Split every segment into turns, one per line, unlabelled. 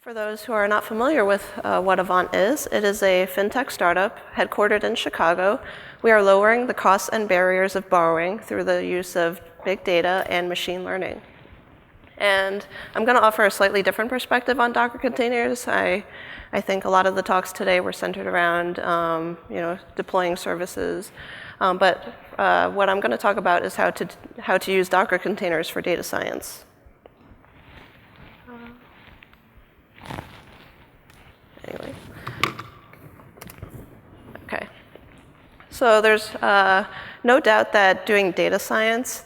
For those who are not familiar with what Avant is, it is a fintech startup headquartered in Chicago. We are lowering the costs and barriers of borrowing through the use of big data and machine learning. And I'm going to offer a slightly different perspective on Docker containers. I think a lot of the talks today were centered around deploying services. But what I'm going to talk about is how to use Docker containers for data science. Anyway. Okay. So there's no doubt that data science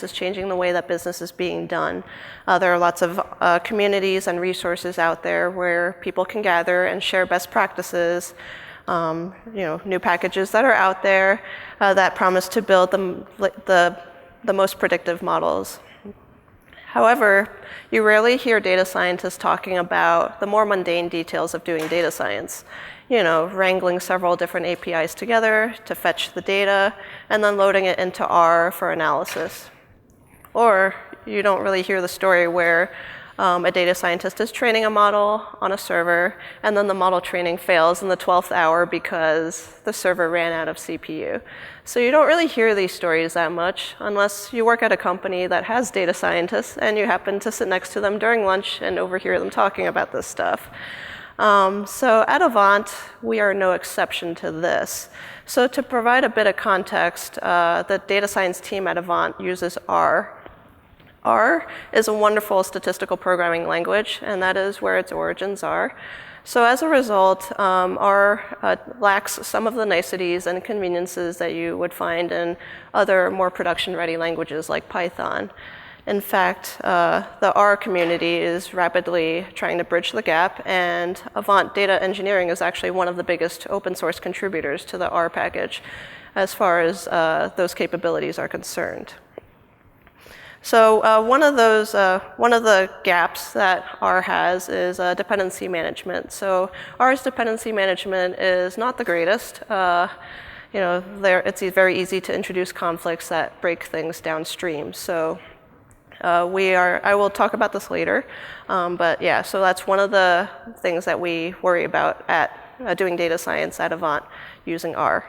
is changing the way that business is being done. There are lots of communities and resources out there where people can gather and share best practices, new packages that are out there that promise to build the most predictive models. However, you rarely hear data scientists talking about the more mundane details of doing data science. Wrangling several different APIs together to fetch the data and then loading it into R for analysis. Or you don't really hear the story where a data scientist is training a model on a server and then the model training fails in the 12th hour because the server ran out of CPU. So you don't really hear these stories that much unless you work at a company that has data scientists and you happen to sit next to them during lunch and overhear them talking about this stuff. So at Avant, we are no exception to this. So to provide a bit of context, the data science team at Avant uses R. R is a wonderful statistical programming language, and that is where its origins are. So as a result, R lacks some of the niceties and conveniences that you would find in other more production-ready languages like Python. In fact, the R community is rapidly trying to bridge the gap, and Avant Data Engineering is actually one of the biggest open source contributors to the R package as far as those capabilities are concerned. So one of the gaps that R has is dependency management. So R's dependency management is not the greatest. It's very easy to introduce conflicts that break things downstream. So I will talk about this later, but yeah, so that's one of the things that we worry about at doing data science at Avant using R.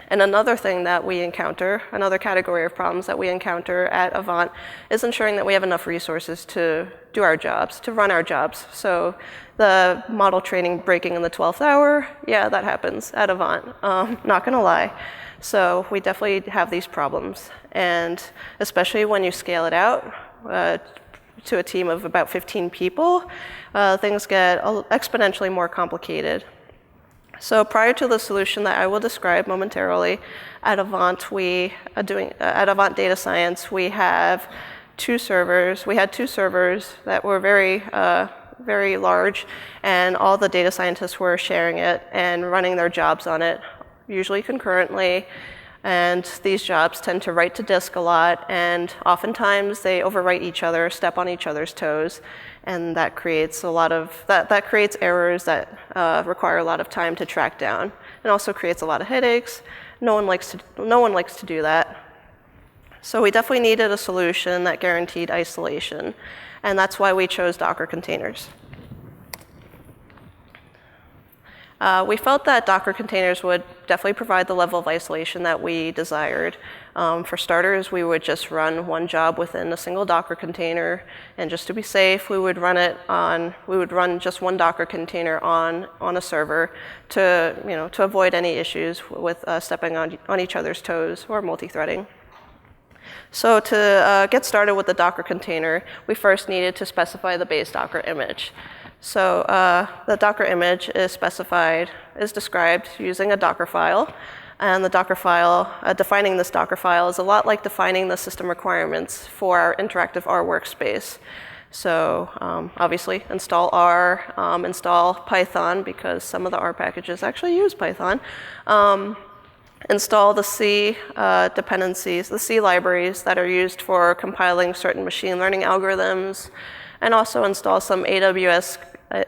And another thing that we encounter, another category of problems that we encounter at Avant is ensuring that we have enough resources to do our jobs, to run our jobs. So the model training breaking in the 12th hour, yeah, that happens at Avant, not gonna lie. So we definitely have these problems. And especially when you scale it out to a team of about 15 people, things get exponentially more complicated. So prior to the solution that I will describe momentarily, at Avant Data Science, we have two servers. We had two servers that were very large, and all the data scientists were sharing it and running their jobs on it, usually concurrently. And these jobs tend to write to disk a lot, and oftentimes they overwrite each other, step on each other's toes, and that creates that creates errors that require a lot of time to track down, and also creates a lot of headaches. No one likes to do that. So we definitely needed a solution that guaranteed isolation, and that's why we chose Docker containers. We felt that Docker containers would definitely provide the level of isolation that we desired. For starters, we would just run one job within a single Docker container, and just to be safe, we would run just one Docker container on a server to avoid any issues with stepping on each other's toes or multi-threading. So to get started with the Docker container, we first needed to specify the base Docker image. So the Docker image is described using a Docker file. And the Docker file, defining this Docker file is a lot like defining the system requirements for our interactive R workspace. So obviously install R, install Python, because some of the R packages actually use Python. Install the C dependencies, the C libraries that are used for compiling certain machine learning algorithms, and also install some AWS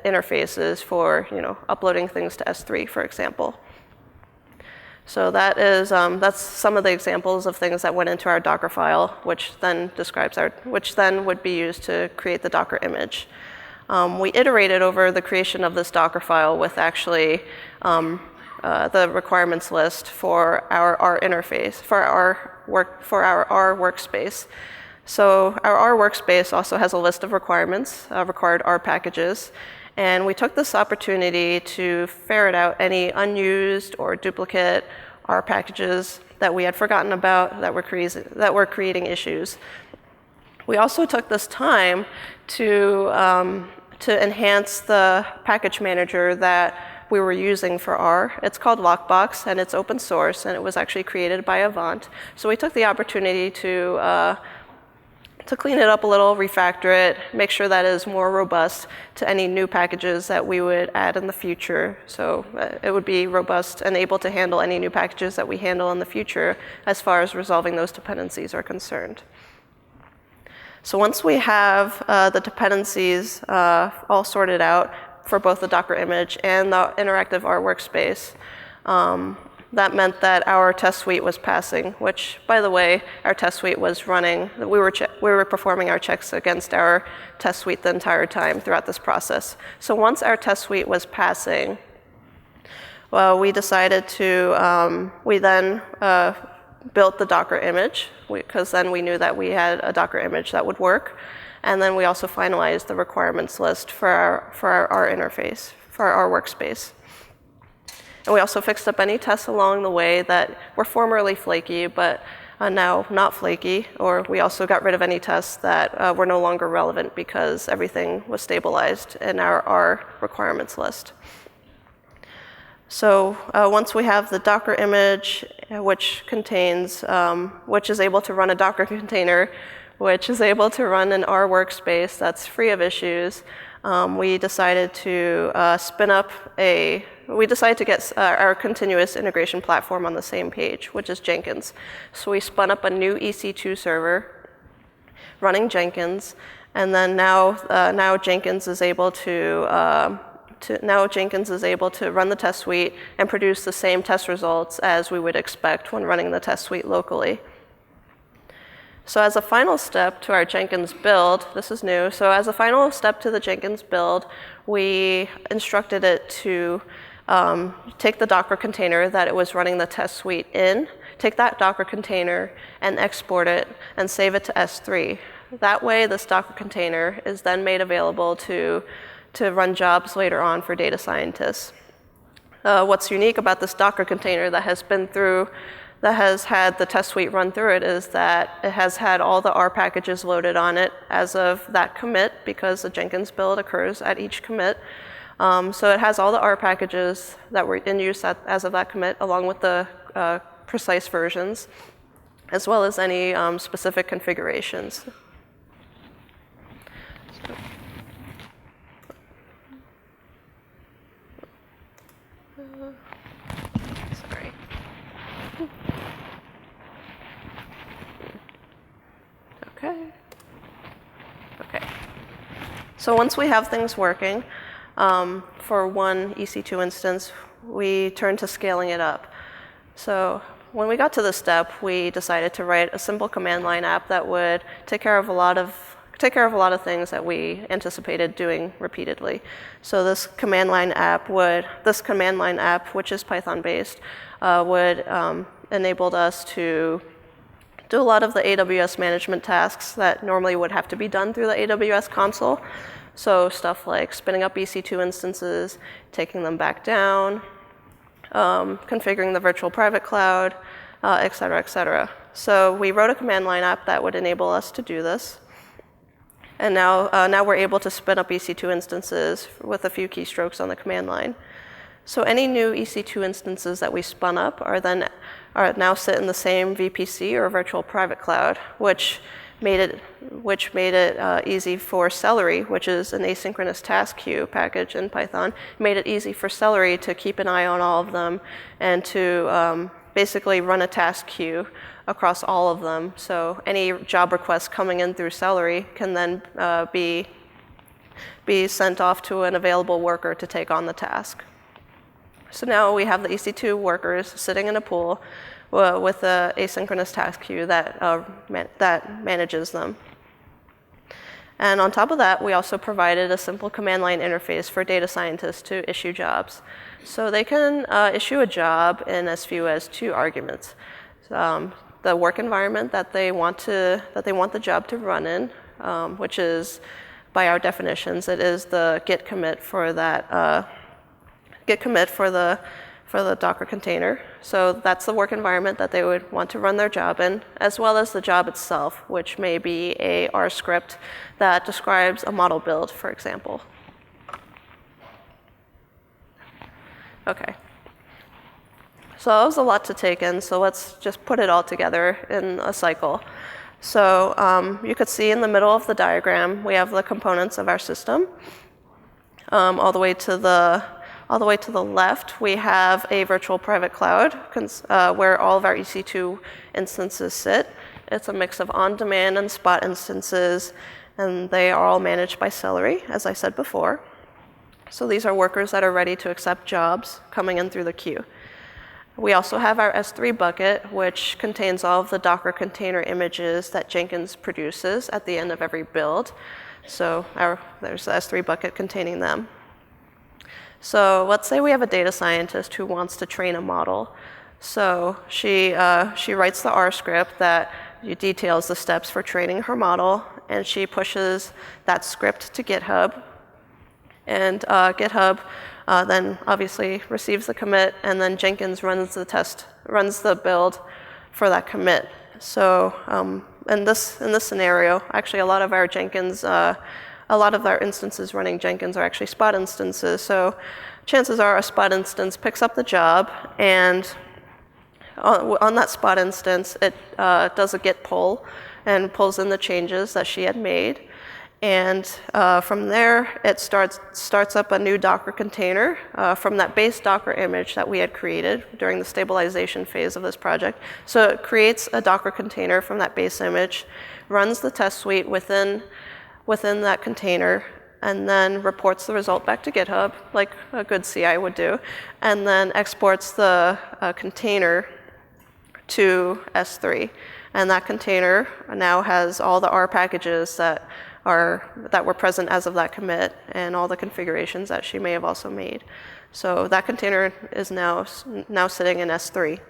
interfaces for uploading things to S3, for example. So that's some of the examples of things that went into our Docker file, which then would be used to create the Docker image. We iterated over the creation of this Docker file with actually the requirements list for our R interface, for our R workspace. So our R workspace also has a list of requirements, required R packages, and we took this opportunity to ferret out any unused or duplicate R packages that we had forgotten about that were creating issues. We also took this time to enhance the package manager that we were using for R. It's called Lockbox, and it's open source, and it was actually created by Avant. So we took the opportunity to clean it up a little, refactor it, make sure that it is more robust to any new packages that we would add in the future. So it would be robust and able to handle any new packages that we handle in the future as far as resolving those dependencies are concerned. So once we have the dependencies all sorted out for both the Docker image and the interactive R workspace, that meant that our test suite was passing, which, by the way, our test suite was running. We were performing our checks against our test suite the entire time throughout this process. So once our test suite was passing, well, we decided to, we then built the Docker image, because then we knew that we had a Docker image that would work. And then we also finalized the requirements list for our R interface, for our R workspace. And we also fixed up any tests along the way that were formerly flaky, but now not flaky, or we also got rid of any tests that were no longer relevant because everything was stabilized in our R requirements list. So once we have the Docker image, which is able to run a Docker container, which is able to run an R workspace that's free of issues, we decided to get our continuous integration platform on the same page, which is Jenkins. So we spun up a new EC2 server running Jenkins, and then now Jenkins is able to run the test suite and produce the same test results as we would expect when running the test suite locally. So as a final step to our Jenkins build, this is new, so as a final step to the Jenkins build, we instructed it to take the Docker container that it was running the test suite in, take that Docker container and export it and save it to S3. That way, this Docker container is then made available to run jobs later on for data scientists. What's unique about this Docker container that has had the test suite run through it is that it has had all the R packages loaded on it as of that commit, because the Jenkins build occurs at each commit. So it has all the R packages that were in use as of that commit, along with the precise versions, as well as any specific configurations. Sorry. Okay. So once we have things working, for one EC2 instance, we turn to scaling it up. So when we got to this step, we decided to write a simple command line app that would take care of a lot of things that we anticipated doing repeatedly. So this command line app, which is Python based, would enable us to do a lot of the AWS management tasks that normally would have to be done through the AWS console. So stuff like spinning up EC2 instances, taking them back down, configuring the virtual private cloud, et cetera, et cetera. So we wrote a command line app that would enable us to do this. And now we're able to spin up EC2 instances with a few keystrokes on the command line. So any new EC2 instances that we spun up now sit in the same VPC or virtual private cloud, which made it easy for Celery, which is an asynchronous task queue package in Python, made it easy for Celery to keep an eye on all of them and to basically run a task queue across all of them. So any job requests coming in through Celery can then be sent off to an available worker to take on the task. So now we have the EC2 workers sitting in a pool with an asynchronous task queue that manages them. And on top of that, we also provided a simple command line interface for data scientists to issue jobs. So they can issue a job in as few as 2 arguments. The work environment that they want the job to run in, which is, by our definitions, it is the git commit for that for the Docker container. So that's the work environment that they would want to run their job in, as well as the job itself, which may be a R script that describes a model build, for example. Okay. So that was a lot to take in, so let's just put it all together in a cycle. So you could see in the middle of the diagram, we have the components of our system. All the way to the left, we have a virtual private cloud where all of our EC2 instances sit. It's a mix of on-demand and spot instances, and they are all managed by Celery, as I said before. So these are workers that are ready to accept jobs coming in through the queue. We also have our S3 bucket, which contains all of the Docker container images that Jenkins produces at the end of every build. So there's the S3 bucket containing them. So let's say we have a data scientist who wants to train a model. So she writes the R script that details the steps for training her model, and she pushes that script to GitHub. And GitHub then obviously receives the commit, and then Jenkins runs the build for that commit. So in this scenario, actually a lot of our instances running Jenkins are actually spot instances. So chances are a spot instance picks up the job, and on that spot instance, it does a git pull and pulls in the changes that she had made. And from there, it starts up a new Docker container from that base Docker image that we had created during the stabilization phase of this project. So it creates a Docker container from that base image, runs the test suite within that container, and then reports the result back to GitHub, like a good CI would do, and then exports the container to S3. And that container now has all the R packages that were present as of that commit, and all the configurations that she may have also made. So that container is now sitting in S3.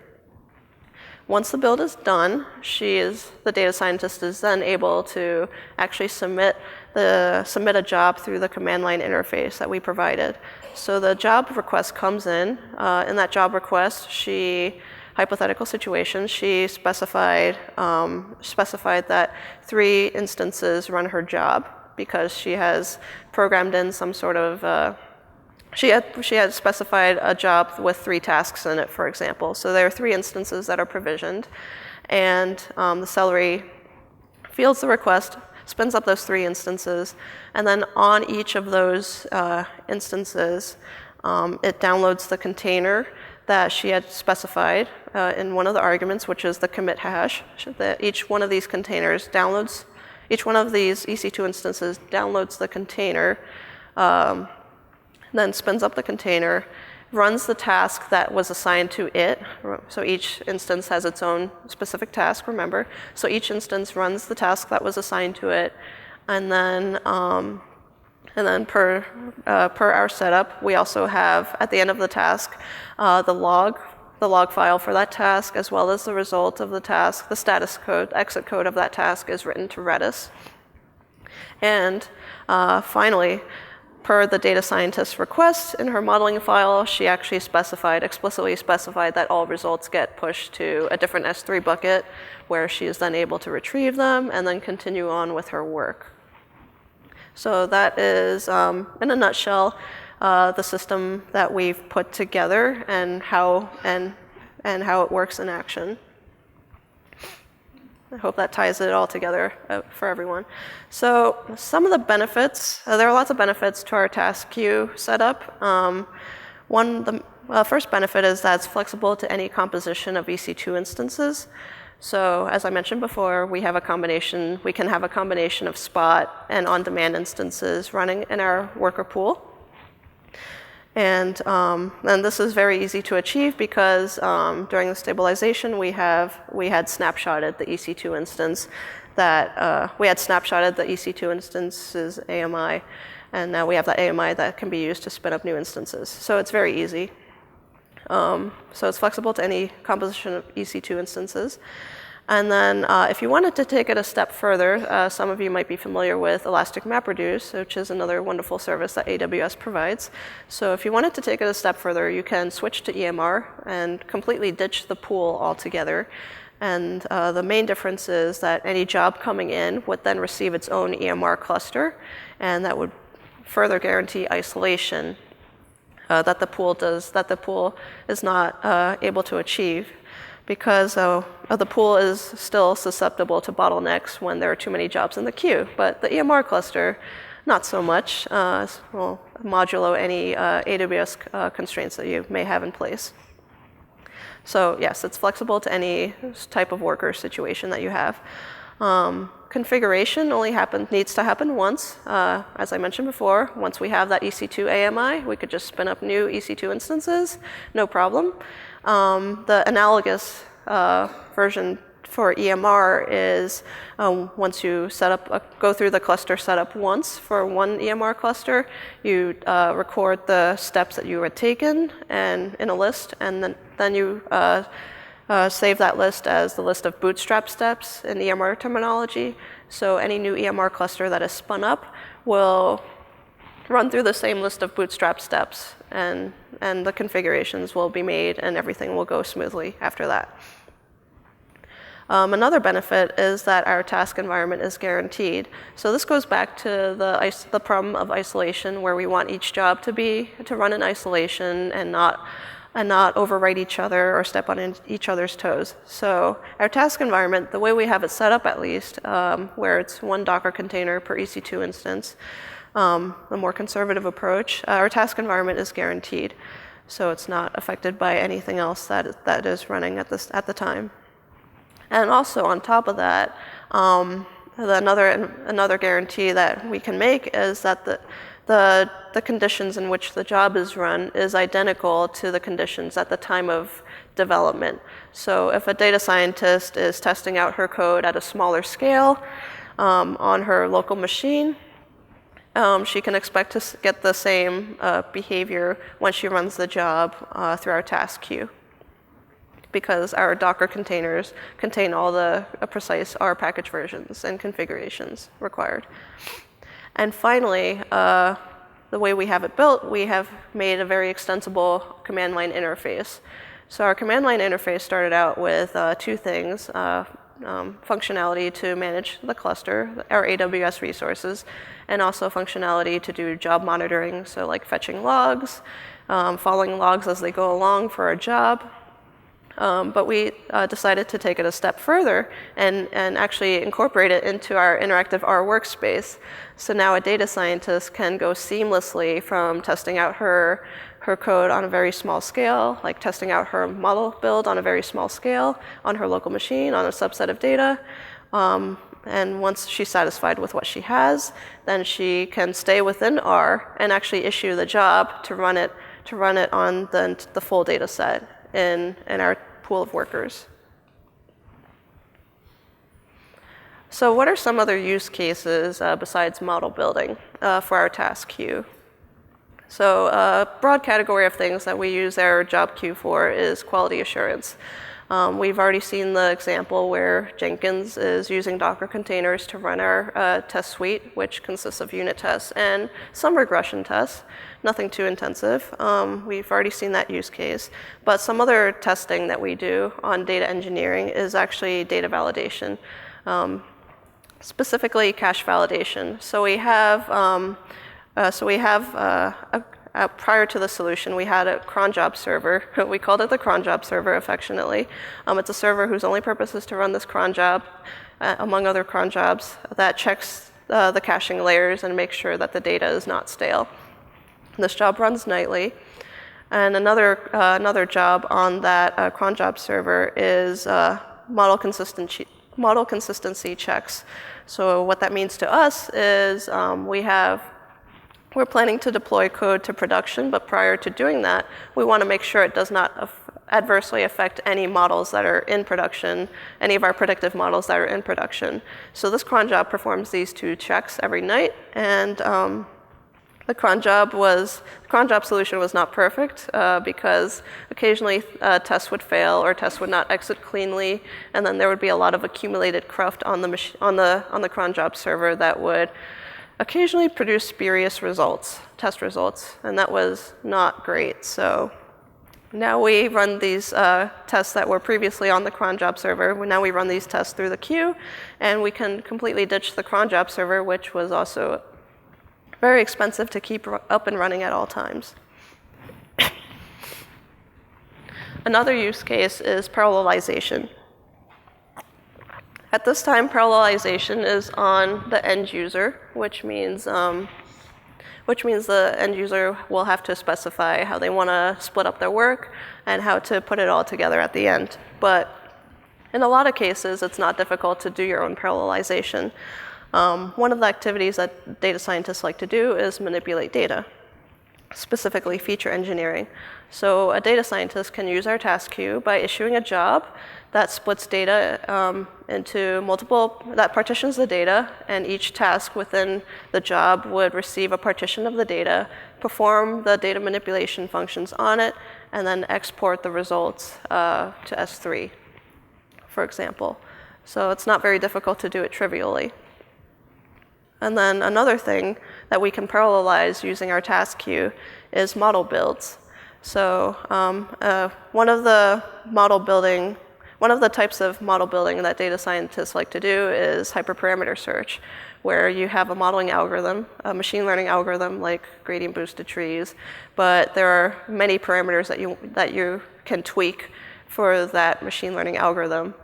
Once the build is done, the data scientist is then able to actually submit a job through the command line interface that we provided. So the job request comes in. In that job request, hypothetical situation, she specified that 3 instances run her job because she has programmed in some sort of she had specified a job with 3 tasks in it, for example. So there are 3 instances that are provisioned, and the Celery fields the request, spins up those 3 instances, and then on each of those instances, it downloads the container that she had specified in one of the arguments, which is the commit hash. Each one of these EC2 instances downloads the container, then spins up the container, runs the task that was assigned to it. So each instance has its own specific task, remember. So each instance runs the task that was assigned to it, and then per our setup, we also have, at the end of the task, the log file for that task, as well as the result of the task. The status code, exit code of that task is written to Redis. And finally, per the data scientist's request in her modeling file, she actually explicitly specified that all results get pushed to a different S3 bucket, where she is then able to retrieve them and then continue on with her work. So that is, in a nutshell, the system that we've put together and how it works in action. I hope that ties it all together for everyone. So some of the benefits, there are lots of benefits to our task queue setup. The first benefit is that it's flexible to any composition of EC2 instances. So as I mentioned before, we can have a combination of spot and on-demand instances running in our worker pool. And this is very easy to achieve because during the stabilization we had snapshotted the EC2 instance that we had snapshotted the EC2 instance's AMI, and now we have that AMI that can be used to spin up new instances. So it's very easy. So it's flexible to any composition of EC2 instances. And then if you wanted to take it a step further, some of you might be familiar with Elastic MapReduce, which is another wonderful service that AWS provides. So if you wanted to take it a step further, you can switch to EMR and completely ditch the pool altogether. And the main difference is that any job coming in would then receive its own EMR cluster, and that would further guarantee isolation that the pool is not able to achieve, because the pool is still susceptible to bottlenecks when there are too many jobs in the queue. But the EMR cluster, not so much, will modulo any AWS constraints that you may have in place. So yes, it's flexible to any type of worker situation that you have. Configuration only needs to happen once. As I mentioned before, once we have that EC2 AMI, we could just spin up new EC2 instances, no problem. The analogous version for EMR is once you go through the cluster setup once for one EMR cluster, you record the steps that you had taken and in a list, and then you save that list as the list of bootstrap steps in EMR terminology. So any new EMR cluster that is spun up will run through the same list of bootstrap steps, and the configurations will be made, and everything will go smoothly after that. Another benefit is that our task environment is guaranteed. So this goes back to the problem of isolation, where we want each job to run in isolation and not overwrite each other or step on each other's toes. So our task environment, the way we have it set up at least, where it's one Docker container per EC2 instance, the more conservative approach, our task environment is guaranteed. So it's not affected by anything else that is running at the time. And also on top of that, another guarantee that we can make is that the conditions in which the job is run is identical to the conditions at the time of development. So if a data scientist is testing out her code at a smaller scale on her local machine, she can expect to get the same behavior when she runs the job through our task queue, because our Docker containers contain all the precise R package versions and configurations required. And finally, the way we have it built, we have made a very extensible command line interface. So our command line interface started out with two things: functionality to manage the cluster, our AWS resources, and also functionality to do job monitoring, so like fetching logs, following logs as they go along for a job. But we decided to take it a step further and actually incorporate it into our interactive R workspace. So now a data scientist can go seamlessly from testing out her code on a very small scale, like testing out her model build on a very small scale on her local machine on a subset of data. And once she's satisfied with what she has, then she can stay within R and actually issue the job to run it on the full data set in our pool of workers. So what are some other use cases besides model building for our task queue? So a broad category of things that we use our job queue for is quality assurance. We've already seen the example where Jenkins is using Docker containers to run our test suite, which consists of unit tests and some regression tests. Nothing too intensive. We've already seen that use case. But some other testing that we do on data engineering is actually data validation, specifically cache validation. So we have prior to the solution, we had a cron job server. We called it the cron job server affectionately. It's a server whose only purpose is to run this cron job, among other cron jobs, that checks the caching layers and makes sure that the data is not stale. This job runs nightly. And another job on that cron job server is model consistency checks. So what that means to us is we're planning to deploy code to production, but prior to doing that, we want to make sure it does not adversely affect any models that are in production, any of our predictive models that are in production. So this cron job performs these 2 checks every night, and the cron job solution was not perfect because occasionally tests would fail or tests would not exit cleanly, and then there would be a lot of accumulated cruft on the cron job server that would occasionally produce spurious test results, and that was not great. So now we run these tests that were previously on the cron job server. Now we run these tests through the queue, and we can completely ditch the cron job server, which was also very expensive to keep up and running at all times. Another use case is parallelization. At this time, parallelization is on the end user, which means the end user will have to specify how they want to split up their work and how to put it all together at the end. But in a lot of cases, it's not difficult to do your own parallelization. One of the activities that data scientists like to do is manipulate data, specifically feature engineering. So a data scientist can use our task queue by issuing a job that splits data that partitions the data, and each task within the job would receive a partition of the data, perform the data manipulation functions on it, and then export the results to S3, for example. So it's not very difficult to do it trivially. And then another thing that we can parallelize using our task queue is model builds. So one of the types of model building that data scientists like to do is hyperparameter search, where you have a modeling algorithm, a machine learning algorithm like gradient boosted trees, but there are many parameters that you can tweak for that machine learning algorithm.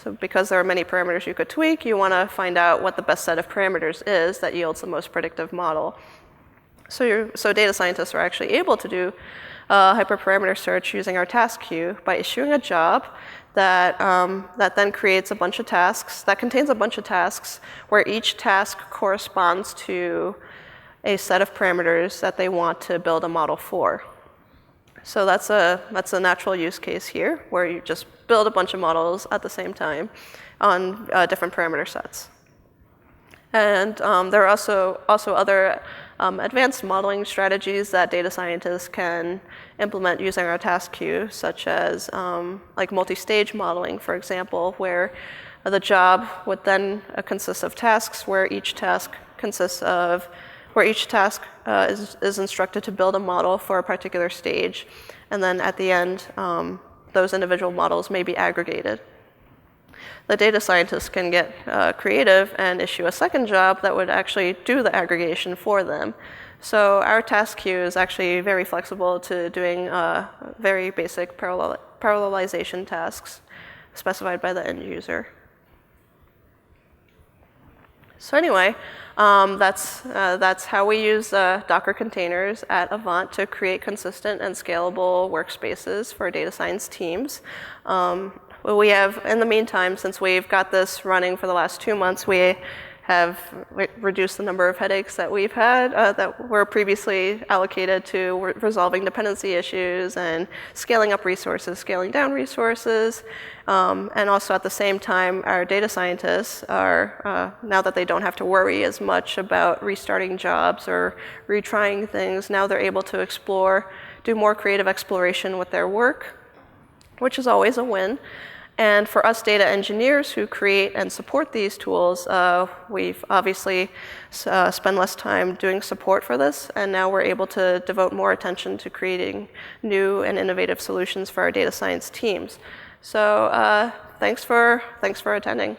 So because there are many parameters you could tweak, you want to find out what the best set of parameters is that yields the most predictive model. So data scientists are actually able to do hyperparameter search using our task queue by issuing a job that then creates a bunch of tasks, that contains a bunch of tasks where each task corresponds to a set of parameters that they want to build a model for. So that's a natural use case here, where you just build a bunch of models at the same time on different parameter sets. And there are also other advanced modeling strategies that data scientists can implement using our task queue, such as like multi-stage modeling, for example, where the job would then consist of tasks where each task is instructed to build a model for a particular stage, and then at the end, those individual models may be aggregated. The data scientists can get creative and issue a second job that would actually do the aggregation for them. So our task queue is actually very flexible to doing very basic parallelization tasks specified by the end user. So anyway, that's how we use Docker containers at Avant to create consistent and scalable workspaces for data science teams. We have, in the meantime, since we've got this running for the last 2 months, we have reduced the number of headaches that we've had that were previously allocated to resolving dependency issues and scaling up resources, scaling down resources. And also at the same time, our data scientists are, now that they don't have to worry as much about restarting jobs or retrying things, now they're able to do more creative exploration with their work, which is always a win. And for us data engineers who create and support these tools, we've obviously spent less time doing support for this, and now we're able to devote more attention to creating new and innovative solutions for our data science teams. So thanks for attending.